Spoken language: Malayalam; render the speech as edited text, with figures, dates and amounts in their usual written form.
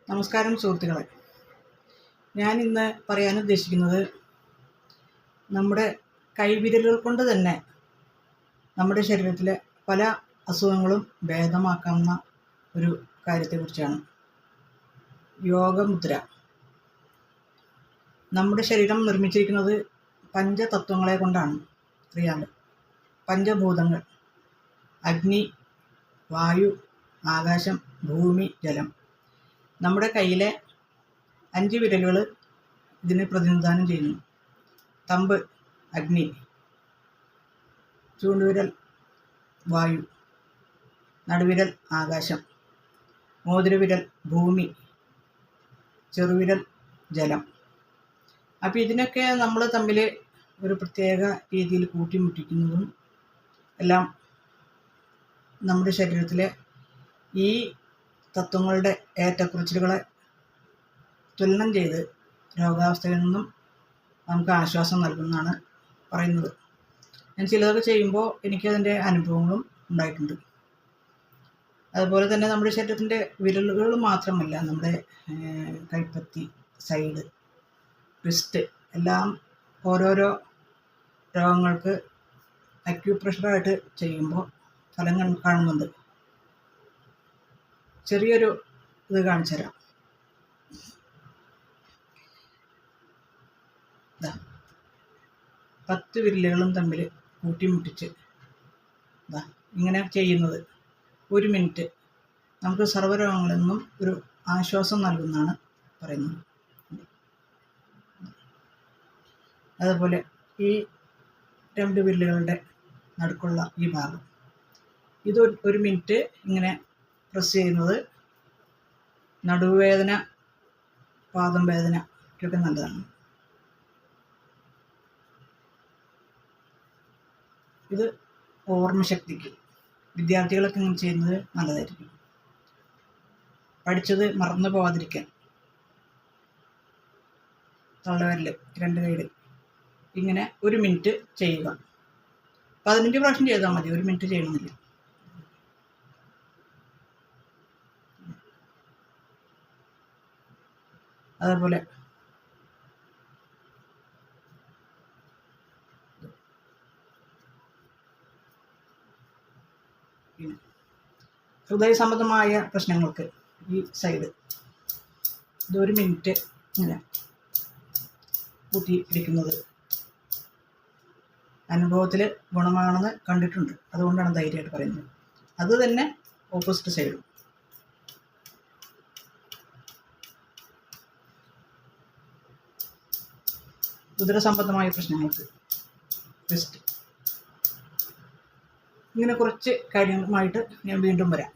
നമസ്കാരം സുഹൃത്തുക്കളെ. ഞാൻ ഇന്ന് പറയാൻ ഉദ്ദേശിക്കുന്നത് നമ്മുടെ കൈവിരലുകൾ കൊണ്ട് തന്നെ നമ്മുടെ ശരീരത്തിലെ പല അസുഖങ്ങളും ഭേദമാക്കാവുന്ന ഒരു കാര്യത്തെക്കുറിച്ചാണ്. യോഗമുദ്ര. നമ്മുടെ ശരീരം നിർമ്മിച്ചിരിക്കുന്നത് പഞ്ചതത്വങ്ങളെ കൊണ്ടാണ്. അറിയാമല്ലോ, പഞ്ചഭൂതങ്ങൾ: അഗ്നി, വായു, ആകാശം, ഭൂമി, ജലം. നമ്മുടെ കയ്യിലെ 5 വിരലുകൾ ഇതിനെ പ്രതിനിധാനം ചെയ്യുന്നു. തമ്പ് അഗ്നി, ചൂണ്ടുവിരൽ വായു, നടുവിരൽ ആകാശം, മോതിരവിരൽ ഭൂമി, ചെറുവിരൽ ജലം. അപ്പോൾ ഇതിനൊക്കെ നമ്മൾ തമ്മിൽ ഒരു പ്രത്യേക രീതിയിൽ കൂട്ടിമുട്ടിക്കുന്നതും എല്ലാം നമ്മുടെ ശരീരത്തിലെ ഈ തത്വങ്ങളുടെ ഏറ്റക്കുറച്ചിലുകളെ തുലനം ചെയ്ത് രോഗാവസ്ഥയിൽ നിന്നും നമുക്ക് ആശ്വാസം നൽകുന്നതാണ് പറയുന്നത്. ഞാൻ ചിലതൊക്കെ ചെയ്യുമ്പോൾ എനിക്കതിൻ്റെ അനുഭവങ്ങളും ഉണ്ടായിട്ടുണ്ട്. അതുപോലെ തന്നെ നമ്മുടെ ശരീരത്തിൻ്റെ വിരലുകൾ മാത്രമല്ല, നമ്മുടെ കൈപ്പത്തി, സൈഡ്, റിസ്റ്റ് എല്ലാം ഓരോരോ രോഗങ്ങൾക്ക് അക്യൂപ്രഷറായിട്ട് ചെയ്യുമ്പോൾ ഫലം കാണുന്നുണ്ട്. ചെറിയൊരു ഇത് കാണിച്ചു തരാം. 10 വിരലുകളും തമ്മിൽ കൂട്ടിമുട്ടിച്ച് ഇങ്ങനെ ചെയ്യുന്നത് 1 മിനിറ്റ് നമുക്ക് സർവ്വരോഗങ്ങളിൽ നിന്നും ഒരു ആശ്വാസം നൽകുന്നതാണ് പറയുന്നത്. അതുപോലെ ഈ 2 വിരലുകളുടെ നടുക്കുള്ള ഈ ഭാഗം, ഇത് 1 മിനിറ്റ് ഇങ്ങനെ പ്രസ് ചെയ്യുന്നത് നടുവേദന, പാദം വേദന ഒക്കെ നല്ലതാണ്. ഇത് ഓർമ്മശക്തിക്ക് വിദ്യാർത്ഥികളൊക്കെ ഇങ്ങനെ ചെയ്യുന്നത് നല്ലതായിരിക്കും. പഠിച്ചത് മറന്നു പോകാതിരിക്കാൻ തള്ളവിരൽ 2 കൈയിൽ ഇങ്ങനെ 1 മിനിറ്റ് ചെയ്യുക. 15 പ്രാവശ്യം ചെയ്താൽ മതി, 1 മിനിറ്റ് ചെയ്യണമെന്നില്ല. അതേപോലെ ഹൃദയ സംബന്ധമായ പ്രശ്നങ്ങൾക്ക് ഈ സൈഡ് ഇത് 1 മിനിറ്റ് ഇങ്ങനെ കൂട്ടി ഇടിക്കുന്നത് അനുഭവത്തിൽ ഗുണമാണെന്ന് കണ്ടിട്ടുണ്ട്. അതുകൊണ്ടാണ് ധൈര്യമായിട്ട് പറയുന്നത്. അത് തന്നെ ഓപ്പോസിറ്റ് സൈഡും. ഉദര സംബന്ധമായ പ്രശ്നങ്ങൾക്ക് റിസ്റ്റ്. ഇങ്ങനെ കുറച്ച് കാര്യങ്ങളുമായിട്ട് ഞാൻ വീണ്ടും വരാം.